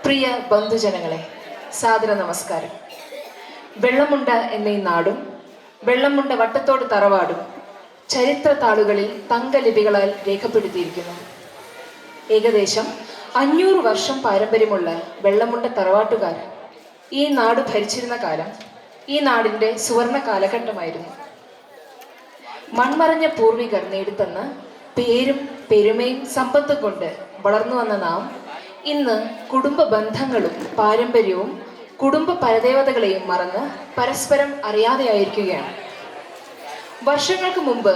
പ്രിയ ബന്ധുജനങ്ങളെ, സാദര നമസ്കാരം. വെള്ളമുണ്ട എന്ന ഈ നാടും വെള്ളമുണ്ട വട്ടത്തോട് തറവാടും ചരിത്ര താളുകളിൽ തങ്കലിപികളാൽ രേഖപ്പെടുത്തിയിരിക്കുന്നു. ഏകദേശം 500 വർഷം പാരമ്പര്യമുള്ള വെള്ളമുണ്ട തറവാട്ടുകാർ ഈ നാട് ഭരിച്ചിരുന്ന കാലം ഈ നാടിൻ്റെ സുവർണ കാലഘട്ടമായിരുന്നു. മൺമറഞ്ഞ പൂർവികർ നേടിത്തന്ന പേരും പെരുമയും സമ്പത്തും കൊണ്ട് വളർന്നു വന്ന നാം ഇന്ന് കുടുംബ ബന്ധങ്ങളും പാരമ്പര്യവും കുടുംബ പരദേവതകളെയും മറന്ന് പരസ്പരം അറിയാതെയായിരിക്കുകയാണ്. വർഷങ്ങൾക്ക് മുമ്പ്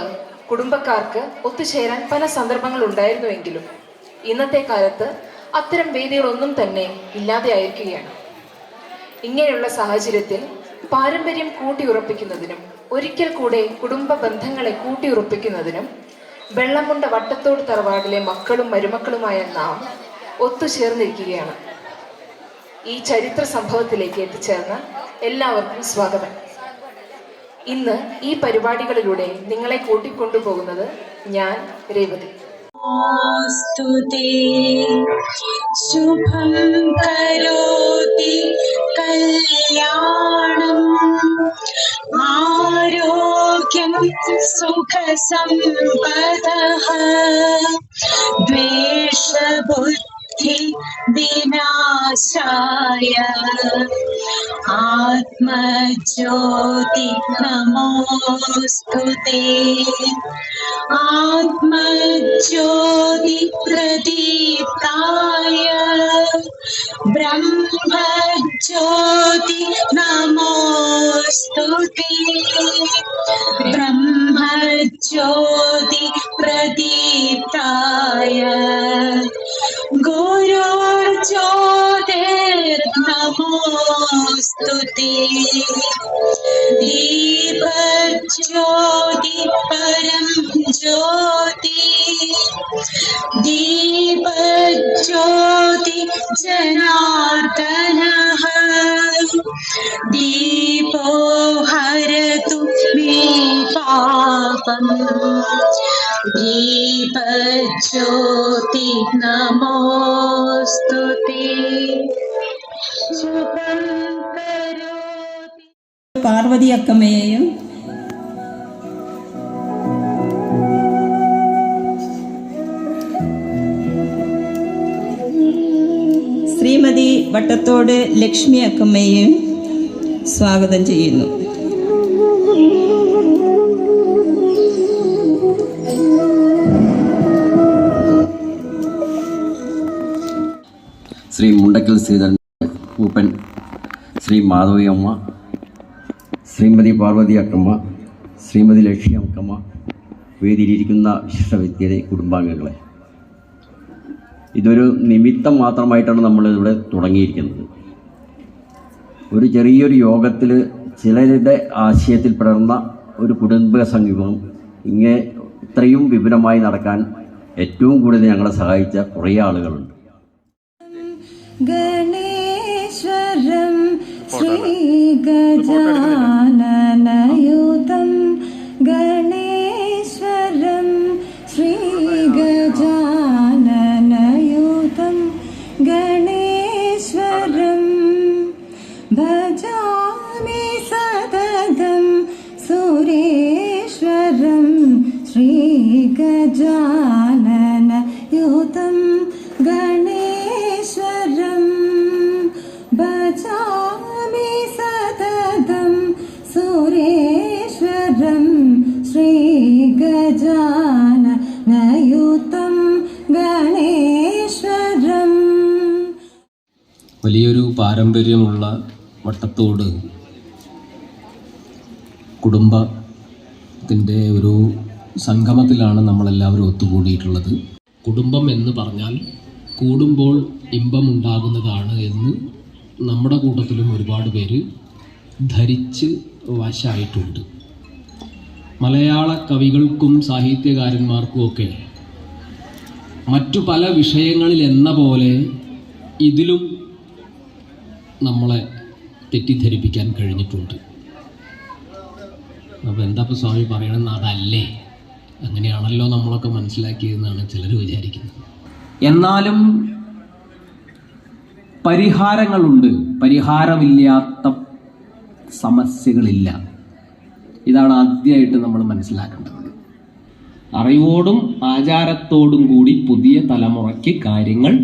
കുടുംബക്കാർക്ക് ഒത്തുചേരാൻ പല സന്ദർഭങ്ങൾ ഉണ്ടായിരുന്നുവെങ്കിലും ഇന്നത്തെ കാലത്ത് അത്തരം വേദികളൊന്നും തന്നെ ഇല്ലാതെയായിരിക്കുകയാണ്. ഇങ്ങനെയുള്ള സാഹചര്യത്തിൽ പാരമ്പര്യം കൂട്ടിയുറപ്പിക്കുന്നതിനും ഒരിക്കൽ കൂടെ കുടുംബ ബന്ധങ്ങളെ കൂട്ടിയുറപ്പിക്കുന്നതിനും വെള്ളമുണ്ട വട്ടത്തോട് തറവാടിലെ മക്കളും മരുമക്കളുമായ നാം ഒത്തുചേർന്നിരിക്കുകയാണ്. ഈ ചരിത്ര സംഭവത്തിലേക്ക് എത്തിച്ചേർന്ന എല്ലാവർക്കും സ്വാഗതം. ഇന്ന് ഈ പരിപാടികളിലൂടെ നിങ്ങളെ കൂട്ടിക്കൊണ്ടുപോകുന്നത് ഞാൻ രേവതി. ശുഭം കരോതി കല്യാണം ആരോഗ്യം സുഖസമ്പദഃ ദ്വേഷബുദ്ധി വിനാശായ ആത്മജ്യോതി നമോസ്തുതേ ആത്മജ്യോതി പ്രദീപ്തായ ബ്രഹ്മജ്യോതി നമോസ്തുതേ ബ്രഹ്മജ്യോതി പ്രദീപ്തായ ഗുരുർജ്യോതിർനമോസ്തുതേ ദീപജ്യോതി പരം ജ്യോതി ദീപജ്യോതി ജനാർദ്ദനഃ ദീപോ ഹരതു മേ പാപം ദീപജ്യോതി നമോസ്തുതേ. പാർവതി അക്കമ്മയെയും ശ്രീമതി വട്ടത്തോട് ലക്ഷ്മി അക്കമ്മയെയും സ്വാഗതം ചെയ്യുന്നു. ശ്രീ മുണ്ടക്കൽ ശ്രീധരൻ മൂപ്പൻ, ശ്രീ മാധവി അമ്മ, ശ്രീമതി പാർവതി അക്കമ്മ, ശ്രീമതി ലക്ഷ്മി അക്കമ്മ, വേദിയിലിരിക്കുന്ന വിശിഷ്ട വ്യക്തിയുടെ കുടുംബാംഗങ്ങളെ, ഇതൊരു നിമിത്തം മാത്രമായിട്ടാണ് നമ്മളിവിടെ തുടങ്ങിയിരിക്കുന്നത്. ഒരു ചെറിയൊരു യോഗത്തിൽ ചിലരുടെ ആശയത്തിൽ പിറന്ന ഒരു കുടുംബ സംഗമം ഇത്രയും വിപുലമായി നടക്കാൻ ഏറ്റവും കൂടുതൽ ഞങ്ങളെ സഹായിച്ച കുറേ ആളുകളുണ്ട്. ഗണേശ്വരം ശ്രീ ഗജാനനയുതം ഗണേശ്വരം ശ്രീ ഗജാനനയുതം ഗണേശ്വരം ഭജാമി സതതം സുരേശ്വരം ശ്രീ ഗജാനനയുതം ഗണേശ്വരം ഭജാമി സതതം സുരേശ്വരം ശ്രീ ഗജാനനയുതം ഗണേശ്വരം. വലിയൊരു പാരമ്പര്യമുള്ള വട്ടത്തോട് കുടുംബത്തിൻ്റെ ഒരു സംഗമത്തിലാണ് നമ്മളെല്ലാവരും ഒത്തുകൂടിയിട്ടുള്ളത്. കുടുംബം എന്ന് പറഞ്ഞാൽ കൂടുമ്പോൾ ഇമ്പമുണ്ടാകുന്നതാണ് എന്ന് നമ്മുടെ കൂട്ടത്തിലും ഒരുപാട് പേര് ധരിച്ച് വശമായിട്ടുണ്ട്. മലയാള കവികൾക്കും സാഹിത്യകാരന്മാർക്കുമൊക്കെ മറ്റു പല വിഷയങ്ങളിൽ എന്ന പോലെ ഇതിലും നമ്മളെ തെറ്റിദ്ധരിപ്പിക്കാൻ കഴിഞ്ഞിട്ടുണ്ട്. അപ്പോൾ എന്താ ഇപ്പോൾ സ്വാമി പറയണമെന്ന് അതല്ലേ, അങ്ങനെയാണല്ലോ നമ്മളൊക്കെ മനസ്സിലാക്കിയതെന്നാണ് ചിലർ വിചാരിക്കുന്നത്. എന്നാലും പരിഹാരങ്ങളുണ്ട്, പരിഹാരമില്ലാത്ത സമസ്യകളില്ല. ഇതാണ് ആദ്യമായിട്ട് നമ്മൾ മനസ്സിലാക്കേണ്ടത്. അറിവോടും ആചാരത്തോടും കൂടി പുതിയ തലമുറയ്ക്ക് കാര്യങ്ങൾ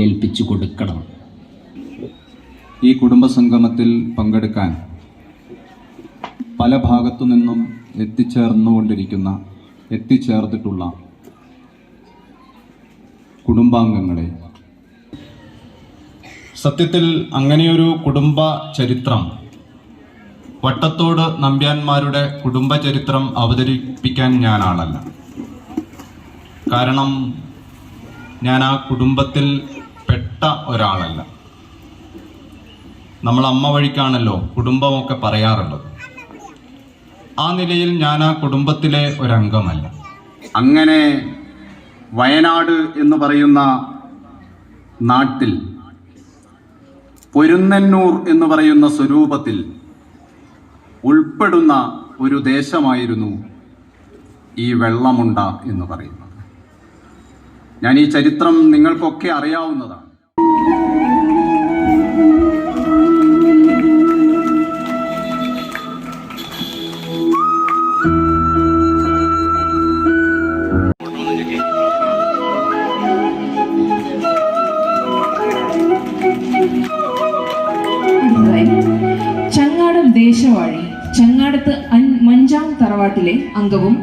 ഏൽപ്പിച്ചു കൊടുക്കണം. ഈ കുടുംബസംഗമത്തിൽ പങ്കെടുക്കാൻ പല ഭാഗത്തു നിന്നും എത്തിച്ചേർന്നിട്ടുള്ള കുടുംബാംഗങ്ങളെ, സത്യത്തിൽ അങ്ങനെയൊരു കുടുംബ ചരിത്രം, വട്ടത്തോട് നമ്പ്യാന്മാരുടെ കുടുംബചരിത്രം അവതരിപ്പിക്കാൻ ഞാൻ ആളല്ല. കാരണം ഞാൻ ആ കുടുംബത്തിൽ പെട്ട ഒരാളല്ല. നമ്മൾ അമ്മ വഴിക്കാണല്ലോ കുടുംബമൊക്കെ പറയാറുള്ളത്. ആ നിലയിൽ ഞാൻ ആ കുടുംബത്തിലെ ഒരംഗമല്ല. അങ്ങനെ വയനാട് എന്ന് പറയുന്ന നാട്ടിൽ പൊരുന്നന്നൂർ എന്ന് പറയുന്ന സ്വരൂപത്തിൽ ഉൾപ്പെടുന്ന ഒരു ദേശമായിരുന്നു ഈ വെള്ളമുണ്ട എന്ന് പറയുന്നത്. ഞാൻ ഈ ചരിത്രം നിങ്ങൾക്കൊക്കെ അറിയാവുന്നതാണ്. ചങ്ങാടം ദേശവാഴി ചങ്ങാടത്ത് മഞ്ചാം തറവാട്ടിലെ അംഗവും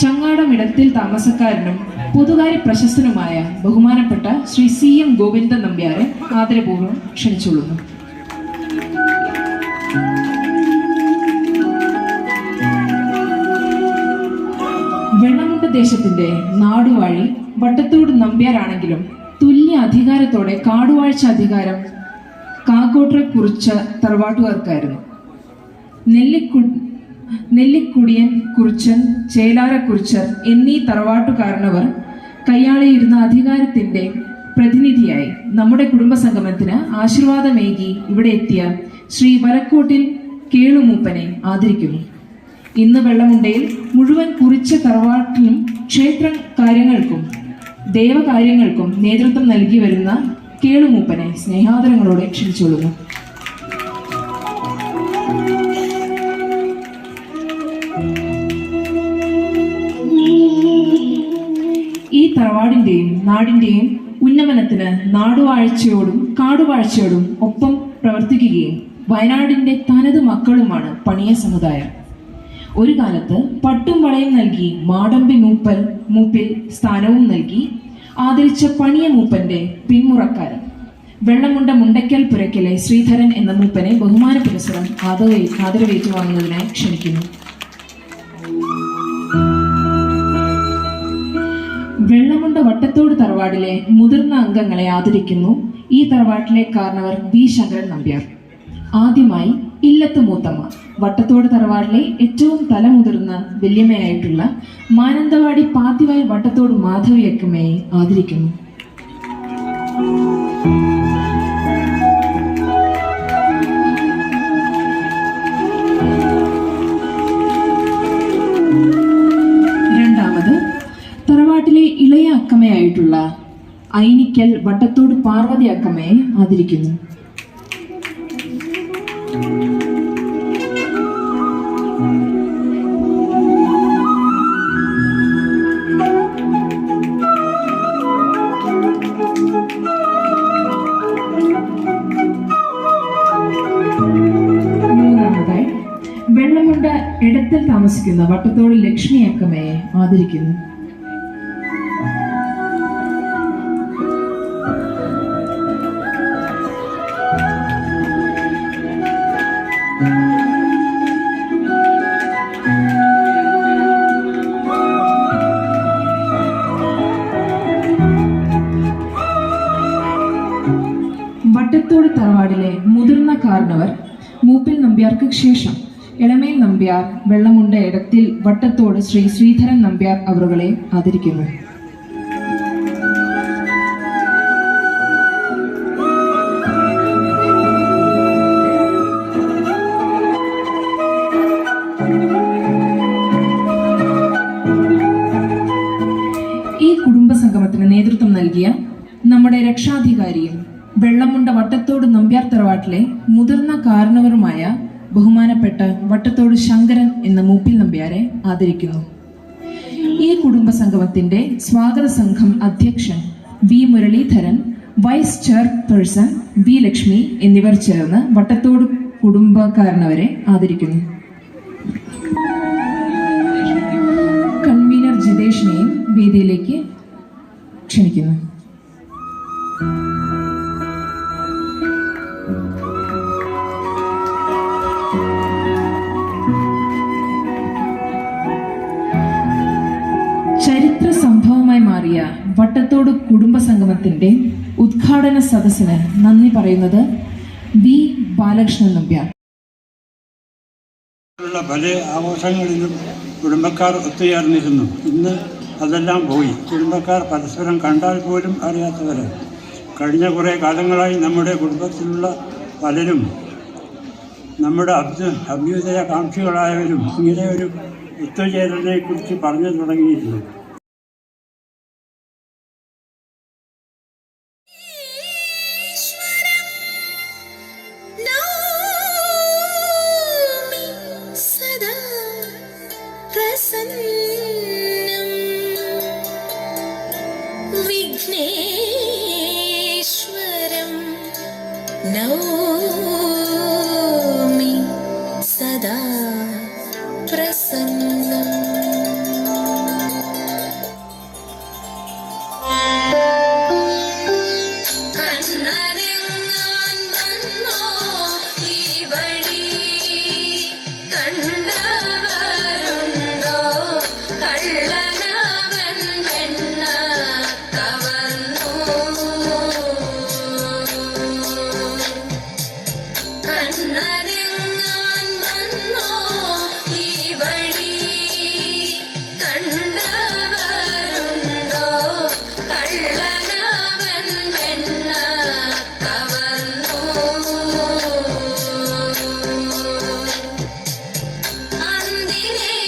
ചങ്ങാടം ഇടത്തിൽ താമസക്കാരനും പൊതുകാര്യ പ്രശസ്തനുമായ ബഹുമാനപ്പെട്ട ശ്രീ CM ഗോവിന്ദൻ നമ്പ്യാരെ ആദരപൂർവ്വം ക്ഷണിച്ചുകൊള്ളുന്നു. വെള്ളമുണ്ട ദേശത്തിന്റെ നാടുവാഴി വട്ടത്തോട് നമ്പ്യാരാണെങ്കിലും തുല്യ അധികാരത്തോടെ കാടുവാഴ്ച അധികാരം കാക്കോട്ടറെ കുറിച്ച തറവാട്ടുകാർക്കായിരുന്നു. നെല്ലിക്കുടിയൻ കുറിച്ചൻ, ചേലാരക്കുറിച്ചർ എന്നീ തറവാട്ടുകാരനവർ കയ്യാളിയിരുന്ന അധികാരത്തിന്റെ പ്രതിനിധിയായി നമ്മുടെ കുടുംബസംഗമത്തിന് ആശീർവാദമേകി ഇവിടെ എത്തിയ ശ്രീ വലക്കോട്ടിൽ കേളുമൂപ്പനെ ആദരിക്കുന്നു. ഇന്ന് വെള്ളമുണ്ടയിൽ മുഴുവൻ കുറിച്ച തറവാട്ടിനും ക്ഷേത്ര കാര്യങ്ങൾക്കും ദേവകാര്യങ്ങൾക്കും നേതൃത്വം നൽകി വരുന്ന കേളുമൂപ്പനെ സ്നേഹാദരങ്ങളോടെ ക്ഷണിച്ചുകൊള്ളുന്നു. ഈ തറവാടിന്റെയും നാടിന്റെയും ഉന്നമനത്തിന് നാടുവാഴ്ചയോടും കാടുവാഴ്ചയോടും ഒപ്പം പ്രവർത്തിക്കുകയും വയനാടിന്റെ തനത് മക്കളുമാണ് പണിയ സമുദായം. ഒരു കാലത്ത് പട്ടും വളയും നൽകി മാടമ്പി മൂപ്പിൽ സ്ഥാനവും നൽകി ആദരിച്ച പണിയ മൂപ്പന്റെ പിന്മുറക്കാരൻ വെള്ളമുണ്ട മുണ്ടയ്ക്കൽ പുരയ്ക്കലെ ശ്രീധരൻ എന്ന മൂപ്പനെ ബഹുമാന പുരസ്സരം ആദരവേറ്റുവാങ്ങുന്നതിനായി ക്ഷണിക്കുന്നു. വെള്ളമുണ്ട വട്ടത്തോട് തറവാടിലെ മുതിർന്ന അംഗങ്ങളെ ആദരിക്കുന്നു. ഈ തറവാട്ടിലെ കാരണവർ B. ശങ്കരൻ നമ്പ്യാർ. ആദ്യമായി ഇല്ലത്ത് മൂത്തമ്മ, വട്ടത്തോട് തറവാടിലെ ഏറ്റവും തലമുതിർന്ന വല്യമ്മയായിട്ടുള്ള മാനന്തവാടി പാത്തിവായൽ വട്ടത്തോട് മാധവിയക്കമ്മയെ ആദരിക്കുന്നു. രണ്ടാമത് തറവാട്ടിലെ ഇളയ അക്കമ്മയായിട്ടുള്ള ഐനിക്കൽ വട്ടത്തോട് പാർവതി അക്കമ്മയെ ആദരിക്കുന്നു. മൂന്നാമതായി വെള്ളമുണ്ട ഇടത്തിൽ താമസിക്കുന്ന വട്ടത്തോട് ലക്ഷ്മി അക്കമ്മയെ ആദരിക്കുന്നു. വട്ടത്തോട് തറവാടിലെ മുതിർന്ന കാരണവർ മൂപ്പിൽ നമ്പ്യാർക്ക് ശേഷം ഇളമേൽ നമ്പ്യാർ വെള്ളമുണ്ട ഇടത്തിൽ വട്ടത്തോട് ശ്രീ ശ്രീധരൻ നമ്പ്യാർ അവരുകളെ ആദരിക്കുന്നു. ഈ കുടുംബസംഗമത്തിന് നേതൃത്വം നൽകിയ നമ്മുടെ രക്ഷാധികാരിയും വെള്ളമുണ്ട വട്ടത്തോട് നമ്പ്യാർ തറവാട്ടിലെ മുതിർന്ന കാരണവരുമായ ബഹുമാനപ്പെട്ട വട്ടത്തോട് ശങ്കരൻ എന്ന മൂപ്പിൽ നമ്പ്യാരെ ആദരിക്കുന്നു. ഈ കുടുംബ സംഗമത്തിന്റെ സ്വാഗത സംഘം അധ്യക്ഷൻ V Muraleedharan, vice chairperson V Lakshmi എന്നിവർ ചേർന്ന് വട്ടത്തോട് കുടുംബക്കാരനവരെ ആദരിക്കുന്നു. കൺവീനർ ജിതേഷിനെയും വേദിയിലേക്ക് ക്ഷണിക്കുന്നു. ചരിത്ര സംഭവമായി മാറിയ വട്ടത്തോട് കുടുംബ സംഗമത്തിന്റെ ഉദ്ഘാടന സദസ്സിന് നന്ദി പറയുന്നത് വി ബാലകൃഷ്ണൻ നമ്പ്യാർ. പല ആഘോഷങ്ങളിലും കുടുംബക്കാർ ഒത്തുചേർന്നിരുന്നു. ഇന്ന് അതെല്ലാം പോയി. കുടുംബക്കാർ പരസ്പരം കണ്ടാൽ പോലും അറിയാത്തവരാണ്. കഴിഞ്ഞ കുറേ കാലങ്ങളായി നമ്മുടെ കുടുംബത്തിലുള്ള പലരും നമ്മുടെ അഭ്യുദയകാംക്ഷികളായവരും ഇങ്ങനെ ഒരു ഒത്തുചേരലിനെ കുറിച്ച് പറഞ്ഞു തുടങ്ങിയിരുന്നു. വിഘ്നേശ്വരം നൗമി സദാ പ്രസന്നം. കണ്ണരങ്ങാൻ വന്നോ ഈ വഴി, കണ്ടവരുണ്ടോ കള്ളനവൻ വെണ്ണ കവർന്നു. കണ്ണരങ്ങാൻ വന്നോ ഈ വഴി, കണ്ടവരുണ്ടോ കള്ളനവൻ വെണ്ണ കവർന്നു.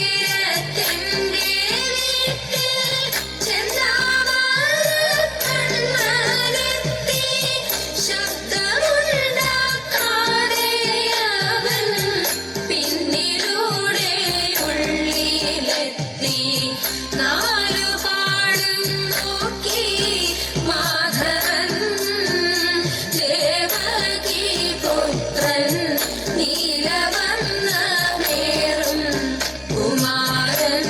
അന്തിനേരത്തെന്റെ വീട്ടിൽ ചെന്താമരക്കണ്ണനെത്തി, ശബ്ദമുണ്ടാക്കാതെ അവൻ പിന്നിലൂടെ ഉള്ളിലെത്തി. നാലുപാടും നോക്കി മാധവൻ, ദേവകി പുത്രൻ നീലവർണ്ണമേറും കുമാരൻ.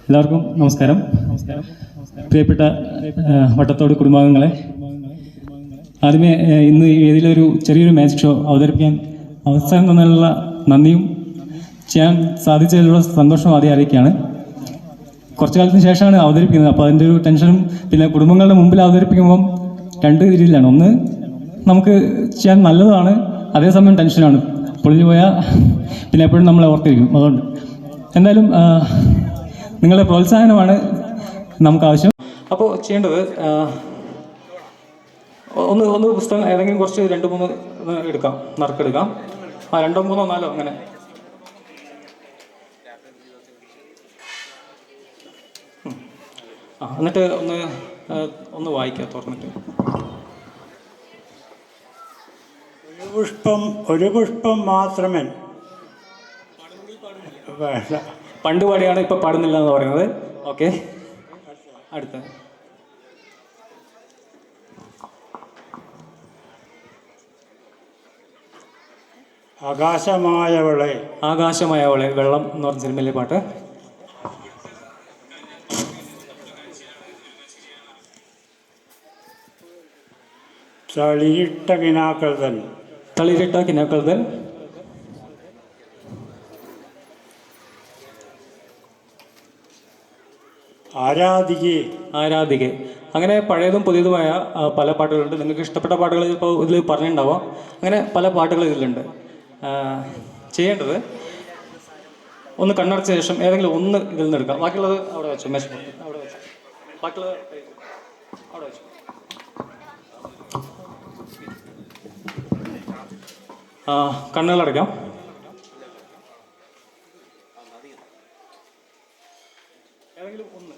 എല്ലാവർക്കും നമസ്കാരം. പ്രിയപ്പെട്ട വട്ടത്തോട് കുടുംബാംഗങ്ങളെ, ആദ്യമേ ഇന്ന് ഈ വേദിയിലൊരു ചെറിയൊരു മാജിക് ഷോ അവതരിപ്പിക്കാൻ അവസരം തന്നതിനുള്ള നന്ദിയും ചെയ്യാൻ സാധിച്ചതിലുള്ള സന്തോഷവും ആദ്യം അറിയിക്കുകയാണ്. കുറച്ചു കാലത്തിന് ശേഷമാണ് അവതരിപ്പിക്കുന്നത്. അപ്പോൾ അതിൻ്റെ ഒരു ടെൻഷനും, പിന്നെ കുടുംബങ്ങളുടെ മുമ്പിൽ അവതരിപ്പിക്കുമ്പം രണ്ട് രീതിയിലാണ്. ഒന്ന്, നമുക്ക് ചെയ്യാൻ നല്ലതാണ്, അതേസമയം ടെൻഷനാണ്. പൊളിഞ്ഞു പോയാൽ പിന്നെ എപ്പോഴും നമ്മളെ ഓർത്തിരിക്കും. അതുകൊണ്ട് എന്തായാലും നിങ്ങളുടെ പ്രോത്സാഹനമാണ് നമുക്ക് ആവശ്യം. അപ്പോൾ ചെയ്യേണ്ടത് ഒന്ന് പുസ്തകം ഏതെങ്കിലും കുറച്ച് 2-3 എടുക്കാം, നറുക്കെടുക്കാം. 2, 3, 4 അങ്ങനെ. എന്നിട്ട് ഒന്ന് വായിക്കാം തുറന്നിട്ട്. ഒരു പുഷ്പം മാത്രമേ പണ്ട് പാടിയാണ്, ഇപ്പം പാടുന്നില്ല എന്ന് പറയുന്നത്. ഓക്കെ, അടുത്ത. ആകാശമായവളെ വെള്ളം എന്ന് പറഞ്ഞ സിനിമയിലെ പാട്ട്. തളിരിട്ട കിനാക്കൾ തൻ. ആരാധികെ. അങ്ങനെ പഴയതും പുതിയതുമായ പല പാട്ടുകളുണ്ട്. നിങ്ങൾക്ക് ഇഷ്ടപ്പെട്ട പാട്ടുകൾ ഇപ്പോൾ ഇതിൽ പറഞ്ഞിട്ടുണ്ടാവാം. അങ്ങനെ പല പാട്ടുകൾ ഇതിലുണ്ട്. ചെയ്യേണ്ടത് ഒന്ന് കണ്ണടച്ച ശേഷം ഏതെങ്കിലും ഒന്ന് ഇതിൽ നിന്ന് എടുക്കാം. ബാക്കിയുള്ളത് അവിടെ വെച്ചു, മേശപ്പുറത്ത് അവിടെ വെച്ചു. ബാക്കിയുള്ളത് അവിടെ വെച്ചു. കണ്ണുകളടയ്ക്കാം. ഏതെങ്കിലും ഒന്ന്.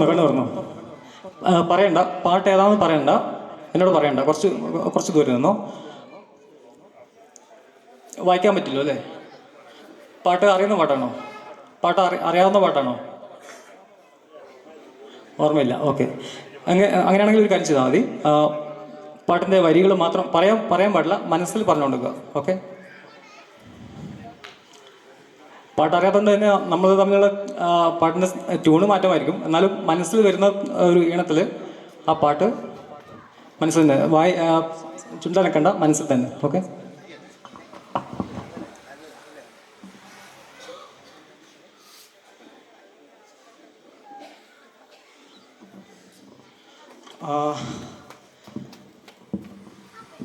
കണ്ണു തുറന്നു. പറയണ്ട, പാട്ട് ഏതാണെന്ന് പറയണ്ട, എന്നോട് പറയണ്ട. കുറച്ച് ദൂരം നിന്നോ. വായിക്കാൻ പറ്റില്ലോ അല്ലേ? പാട്ട് അറിയുന്ന പാട്ടാണോ? അറിയാവുന്ന പാട്ടാണോ? ഓർമ്മയില്ല. ഓക്കെ, അങ്ങനെയാണെങ്കിൽ ഒരു കാര്യം ചെയ്താൽ മതി. പാട്ടിൻ്റെ വരികൾ മാത്രം പറയാൻ പാടില്ല, മനസ്സിൽ പറഞ്ഞുകൊടുക്കുക. ഓക്കെ, പാട്ട് അറിയാത്തതുകൊണ്ട് തന്നെ നമ്മൾ തമ്മിലുള്ള പാട്ടിൻ്റെ ട്യൂണ് മാറ്റമായിരിക്കും. എന്നാലും മനസ്സിൽ വരുന്ന ഒരു ഈണത്തിൽ ആ പാട്ട് മനസ്സിൽ തന്നെ ചുണ്ടനക്കണ്ട, മനസ്സിൽ തന്നെ. ഓക്കെ,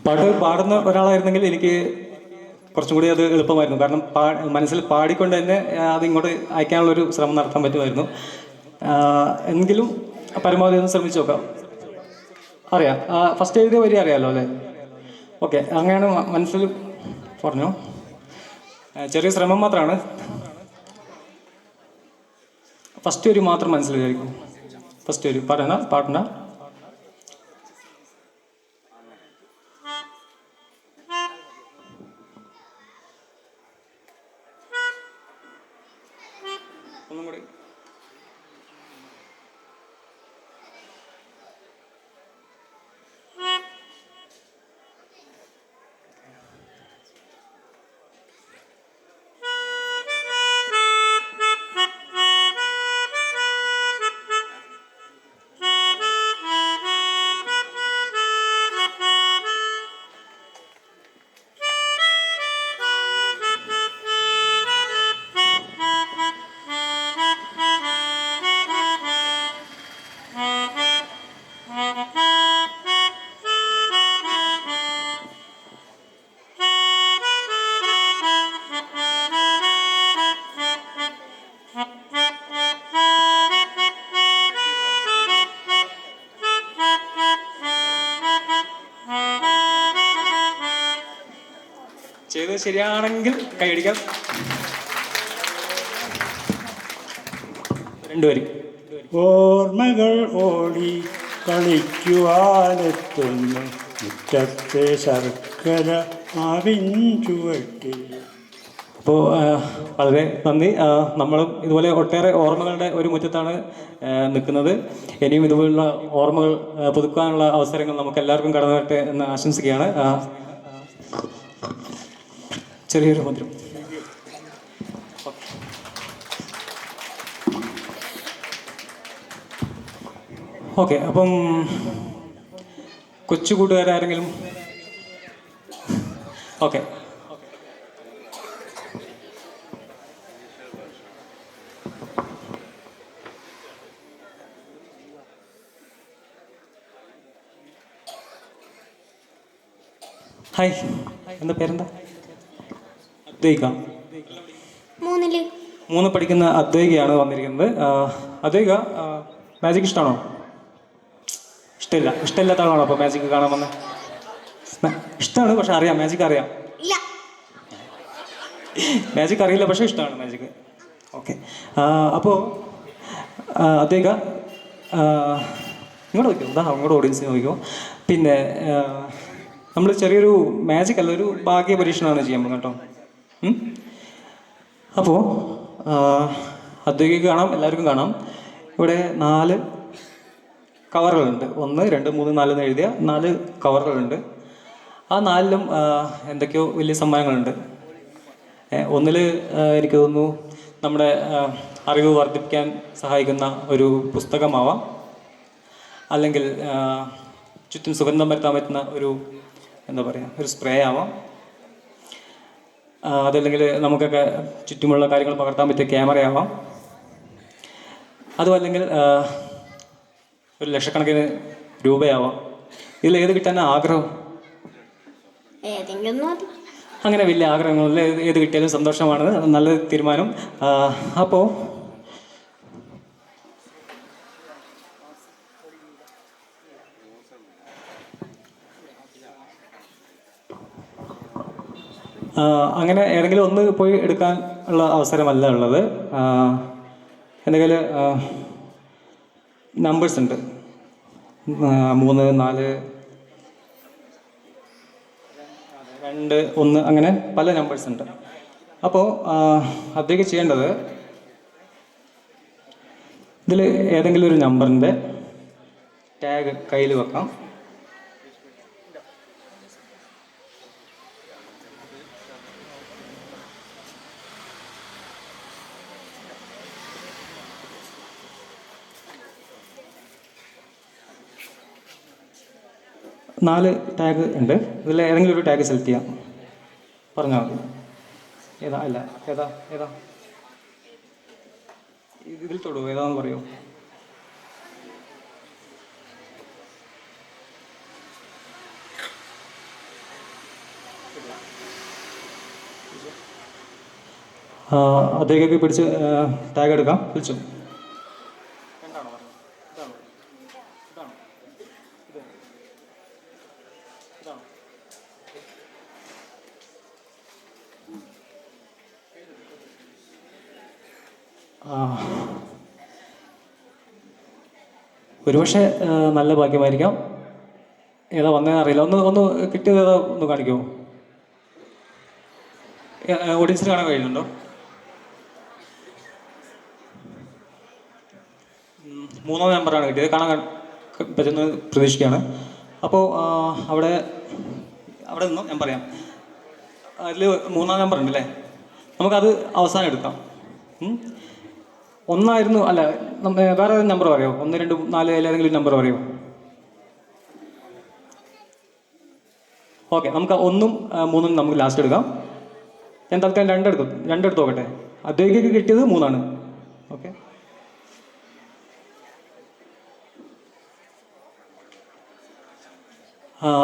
പാട്ട് പാടുന്ന ഒരാളായിരുന്നെങ്കിൽ എനിക്ക് കുറച്ചും കൂടി അത് എളുപ്പമായിരുന്നു. കാരണം മനസ്സിൽ പാടിക്കൊണ്ട് തന്നെ അത് ഇങ്ങോട്ട് അയക്കാനുള്ളൊരു ശ്രമം നടത്താൻ പറ്റുമായിരുന്നു. എങ്കിലും പരമാവധി ഒന്ന് ശ്രമിച്ചു നോക്കാം. അറിയാം, ഫസ്റ്റ് എഴുതിയ വരി അറിയാമല്ലോ അല്ലേ? ഓക്കെ, അങ്ങനെയാണ് മനസ്സിൽ പറഞ്ഞു. ചെറിയ ശ്രമം മാത്രമാണ്. ഫസ്റ്റ് വരി മാത്രം മനസ്സിൽ വിചാരിക്കും. ഫസ്റ്റ് വരി പാടണ്ട. ഒന്നും കൂടി. ചെയ്തത് ശരിയാണെങ്കിൽ കൈയടിക്കാം. രണ്ടുപേരും. ഓർമ്മകൾ ഓടി കളിക്കുവാനെത്തുന്നു മുറ്റത്തെ ശർക്കര മാവിൻ ചുവട്ടിൽ. അപ്പോൾ വളരെ നന്ദി. നമ്മളും ഇതുപോലെ ഒട്ടേറെ ഓർമ്മകളുടെ ഒരു മുറ്റത്താണ് നിൽക്കുന്നത്. ഇനിയും ഇതുപോലുള്ള ഓർമ്മകൾ പുതുക്കാനുള്ള അവസരങ്ങൾ നമുക്ക് എല്ലാവർക്കും കടന്നു വരട്ടെ എന്ന് ആശംസിക്കുകയാണ്. ചെറിയൊരു മധുരം. ഓക്കെ, അപ്പം കൊച്ചു കൂട്ടുകാരാരെങ്കിലും? ഓക്കെ, ഹായ്, എന്താ പേരെന്താ? അദ്വൈക. 3 പഠിക്കുന്ന അദ്വൈകയാണ് വന്നിരിക്കുന്നത്. അദ്വൈക, മാജിക് ഇഷ്ടമാണോ? ഇഷ്ടമില്ലാത്ത ആളാണോ അപ്പോൾ മാജിക് കാണാൻ വന്നത്? ഇഷ്ടമാണ്, പക്ഷെ അറിയാം, മാജിക് അറിയാം. മാജിക് അറിയില്ല, പക്ഷെ ഇഷ്ടമാണ് മാജിക്. ഓക്കെ, അപ്പോൾ അദ്വൈക ഇങ്ങോട്ട് നോക്കിയോ, അങ്ങോട്ട് ഓഡിയൻസിന് നോക്കിയോ. പിന്നെ നമ്മൾ ചെറിയൊരു മാജിക് അല്ല, ഒരു ഭാഗ്യ പരീക്ഷണമാണ് ചെയ്യാൻ പോകുന്നത് കേട്ടോ. അപ്പോൾ അദ്വൈകയ്ക്ക് കാണാം, എല്ലാവർക്കും കാണാം. ഇവിടെ 4 കവറുകളുണ്ട്. 1, 2, 3, 4 എന്ന് എഴുതിയ 4 കവറുകളുണ്ട്. ആ 4ലും എന്തൊക്കെയോ വലിയ സമ്മാനങ്ങളുണ്ട്. ഒന്നിൽ എനിക്ക് തോന്നുന്നു നമ്മുടെ അറിവ് വർദ്ധിപ്പിക്കാൻ സഹായിക്കുന്ന ഒരു പുസ്തകമാവാം, അല്ലെങ്കിൽ ചുറ്റും സുഗന്ധം വരുത്താൻ പറ്റുന്ന ഒരു ഒരു സ്പ്രേ ആവാം, അതല്ലെങ്കിൽ നമുക്കൊക്കെ ചുറ്റുമുള്ള കാര്യങ്ങൾ പകർത്താൻ പറ്റിയ ക്യാമറയാവാം, അതും അല്ലെങ്കിൽ 1 ലക്ഷക്കണക്കിന് രൂപയാവാം. ഇതിൽ ഏത് കിട്ടാൻ ആഗ്രഹം? അങ്ങനെ വലിയ ആഗ്രഹങ്ങളില്ല, ഏത് കിട്ടിയാലും സന്തോഷമാണ്. നല്ല തീരുമാനം. അപ്പോൾ അങ്ങനെ ഏതെങ്കിലും ഒന്ന് പോയി എടുക്കാൻ ഉള്ള അവസരമല്ല ഉള്ളത്. എന്തെങ്കിലും നമ്പേഴ്സ് ഉണ്ട്, 3, 4, 2, 1 അങ്ങനെ പല നമ്പേഴ്സ് ഉണ്ട്. അപ്പോൾ അതൊക്കെ ചെയ്യേണ്ടത്, ഇതിൽ ഏതെങ്കിലും ഒരു നമ്പറിൻ്റെ ടാഗ് കയ്യിൽ വെക്കാം. നാല് ടാഗ് ഉണ്ട്. ഇതിൽ ഏതെങ്കിലും ഒരു ടാഗ് സെലക്ട് ചെയ്യാം. പറഞ്ഞാൽ മതി. ഏതാ? അല്ല, ഏതാ ഇതിൽ തൊടൂ, ഏതാന്ന് പറയൂ. അദ്ദേഹമൊക്കെ പിടിച്ച് ടാഗ് എടുക്കാം. വിളിച്ചു. ഒരുപക്ഷെ നല്ല ഭാഗ്യമായിരിക്കാം. ഏതാ വന്നതെന്ന് അറിയില്ല. ഒന്ന് കിട്ടിയത് ഏതാ ഒന്ന് കാണിക്കുമോ? ഓഡിയൻസിന് കാണാൻ കഴിയുന്നുണ്ടോ? 3ാം നമ്പറാണ് കിട്ടിയത്. കാണാൻ പറ്റുന്ന പ്രതീക്ഷിക്കുകയാണ്. അപ്പോൾ അവിടെ നിന്നോ ഞാൻ പറയാം. അതിൽ 3ാം നമ്പർ ഉണ്ടല്ലേ, നമുക്കത് അവസാനം എടുക്കാം. 1 അല്ല, വേറെ ഏതെങ്കിലും നമ്പർ പറയുമോ? 1, 2, 4 ഏതെങ്കിലും നമ്പർ പറയുമോ? ഓക്കെ, നമുക്ക് 1ഉം 3ഉം നമുക്ക് ലാസ്റ്റ് എടുക്കാം. ഞാൻ തൽക്കാലം 2 എടുത്ത് നോക്കട്ടെ. അദ്ദേഹത്തേക്ക് കിട്ടിയത് 3ആണ്. ഓക്കെ,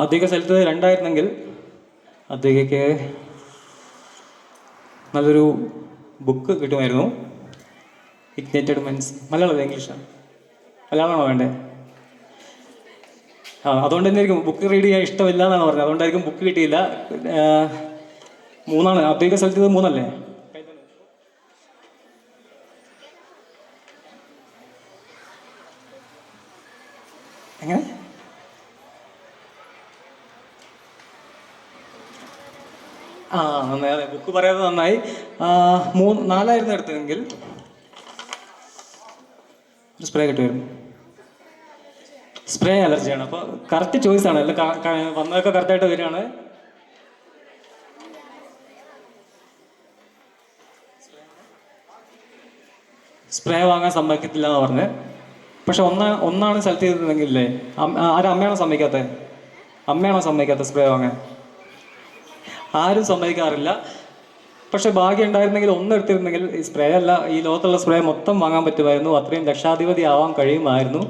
അദ്ദേഹം സ്ഥലത്ത് 2 ആയിരുന്നെങ്കിൽ അദ്ദേഹക്ക് നല്ലൊരു ബുക്ക് കിട്ടുമായിരുന്നു. Ignited minds. മലയാളം ഇംഗ്ലീഷാണ്? മലയാളമാണോ വേണ്ടേ? അതുകൊണ്ട് തന്നെ ആയിരിക്കും ബുക്ക് റീഡ് ചെയ്യാൻ ഇഷ്ടമില്ല എന്നാണ് പറഞ്ഞത്. അതുകൊണ്ടായിരിക്കും ബുക്ക് കിട്ടിയില്ല. 3ആണ്. അദ്ദേഹം സെലക്ട് ചെയ്തത് 3അല്ലേ? എങ്ങനെ? ആ നന്നായി, അതെ, ബുക്ക് പറയാതെ നന്നായി. 4 എടുത്തതെങ്കിൽ സ്പ്രേ കിട്ടുമായിരുന്നു. സ്പ്രേ അലർജിയാണ്. അപ്പോൾ കറക്റ്റ് ചോയ്സാണ്. എല്ലാം വന്നതൊക്കെ കറക്റ്റായിട്ട് വരികയാണ്. സ്പ്രേ വാങ്ങാൻ സമ്മതിക്കത്തില്ല എന്ന് പറഞ്ഞ്. പക്ഷെ ഒന്നാണ് സെലക്ട് ചെയ്തിട്ടുണ്ടെങ്കിലേ, അമ്മയാണോ സമ്മതിക്കാത്തത്? അമ്മയാണോ സമ്മതിക്കാത്തത് സ്പ്രേ വാങ്ങാൻ? ആരും സമ്മതിക്കാറില്ല. പക്ഷെ ഭാഗ്യം ഉണ്ടായിരുന്നെങ്കിൽ എടുത്തിരുന്നെങ്കിൽ ഈ സ്പ്രേ അല്ല, ഈ ലോകത്തുള്ള സ്പ്രേ മൊത്തം വാങ്ങാൻ പറ്റുമായിരുന്നു. അത്രയും ലക്ഷാധിപതി ആവാൻ കഴിയുമായിരുന്നു.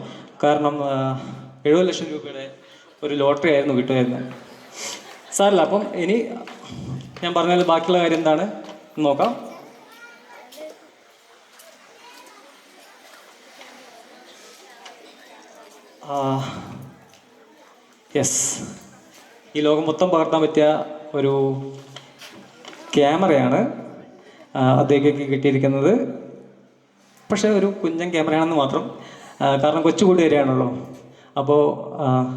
കാരണം 70 ലക്ഷം രൂപയുടെ ഒരു ലോട്ടറി ആയിരുന്നു കിട്ടുമായിരുന്നത്. സാറില്ല. അപ്പം ഇനി ഞാൻ പറഞ്ഞാൽ ബാക്കിയുള്ള കാര്യം എന്താണ് നോക്കാം. യെസ്, ഈ ലോകം മൊത്തം പകർത്താൻ പറ്റിയ ഒരു ക്യാമറയാണ് അദ്ദേഹത്തേക്ക് കിട്ടിയിരിക്കുന്നത്. പക്ഷേ ഒരു കുഞ്ഞൻ ക്യാമറയാണെന്ന് മാത്രം. കാരണം കൊച്ചു കൂട്ടുകാരിയാണല്ലോ. അപ്പോൾ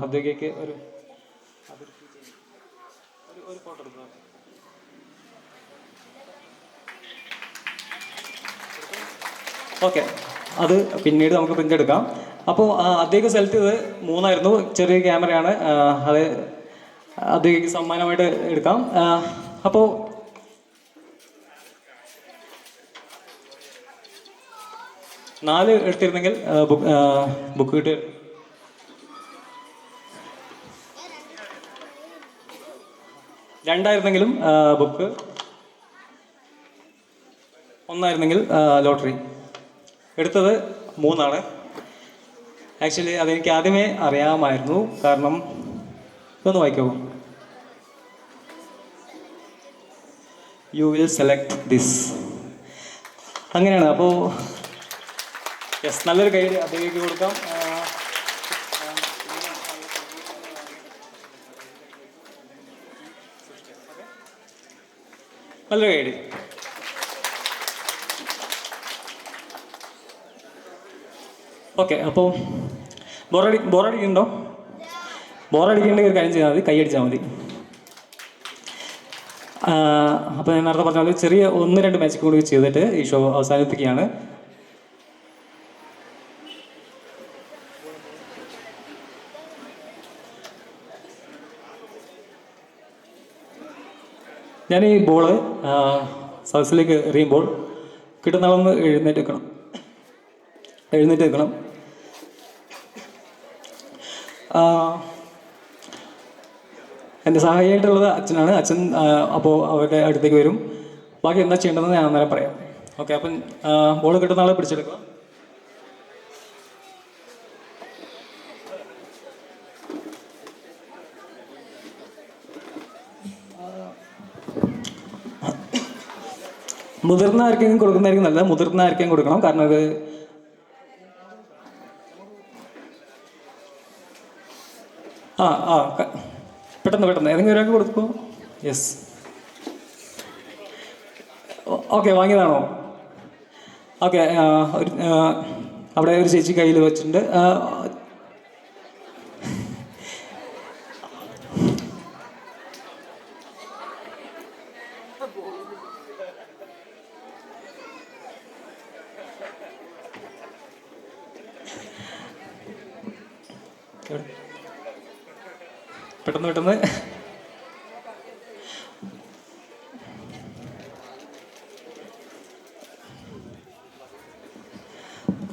അദ്ദേഹത്തേക്ക് ഒരു ഫോട്ടോ എടുക്കുക. ഓക്കെ, അത് പിന്നീട് നമുക്ക് പ്രിൻ്റ് എടുക്കാം. അപ്പോൾ അദ്ദേഹം സെലക്ട് ചെയ്തത് 3 ആയിരുന്നു. ചെറിയ ക്യാമറയാണ്. അത് അദ്ദേഹം സമ്മാനമായിട്ട് എടുക്കാം. അപ്പോൾ നാല് എടുത്തിരുന്നെങ്കിൽ ബുക്ക് കിട്ടും. രണ്ടായിരുന്നെങ്കിലും ബുക്ക്, ഒന്നായിരുന്നെങ്കിൽ ലോട്ടറി. എടുത്തത് 3 ആക്ച്വലി അതെനിക്ക് ആദ്യമേ അറിയാമായിരുന്നു. കാരണം ഇതൊന്ന് വായിക്കോ. You will select this. അങ്ങനെയാണ്. അപ്പോൾ യെസ്, നല്ലൊരു ഗൈഡ് അദ്ദേഹത്തേക്ക് കൊടുക്കാം. നല്ലൊരു ഗൈഡ്. ഓക്കെ, അപ്പോൾ ബോറടിക്കുന്നുണ്ടോ? ബോറടിക്കേണ്ടെങ്കിൽ ഒരു കാര്യം ചെയ്താൽ മതി, കൈയടിച്ചാൽ മതി. അപ്പോൾ ഞാൻ നേരത്തെ പറഞ്ഞ പോലെ ചെറിയ 1-2 മാച്ച് കൂടി ചെയ്തിട്ട് ഈ ഷോ അവസാനിപ്പിക്കുകയാണ്. ഞാൻ ഈ ബോള് സദസ്സിലേക്ക് എറിയുമ്പോൾ കിട്ടുന്ന ആളൊന്ന് എഴുന്നേറ്റ് വെക്കണം. എൻ്റെ സഹായിയായിട്ടുള്ളത് അച്ഛനാണ്. അച്ഛൻ അപ്പോൾ അവരുടെ അടുത്തേക്ക് വരും. ബാക്കി എന്താ ചെയ്യേണ്ടതെന്ന് ഞാൻ അന്നേരം പറയാം. ഓക്കെ, അപ്പം ബോൾ കിട്ടുന്ന ആളെ പിടിച്ചെടുക്കുക. മുതിർന്ന ആർക്കെങ്കിലും കൊടുക്കുന്നതായിരിക്കും നല്ലത്. മുതിർന്ന ആർക്കെങ്കിലും കൊടുക്കണം. കാരണം ഇത് പെട്ടെന്ന് ഏതെങ്കിലും ഒരാൾക്ക് കൊടുക്കോ. Yes, okay, വാങ്ങിയതാണോ? ഓക്കെ, അവിടെ ഒരു ചേച്ചി കയ്യിൽ വെച്ചിട്ടുണ്ട്. പെട്ടെന്ന്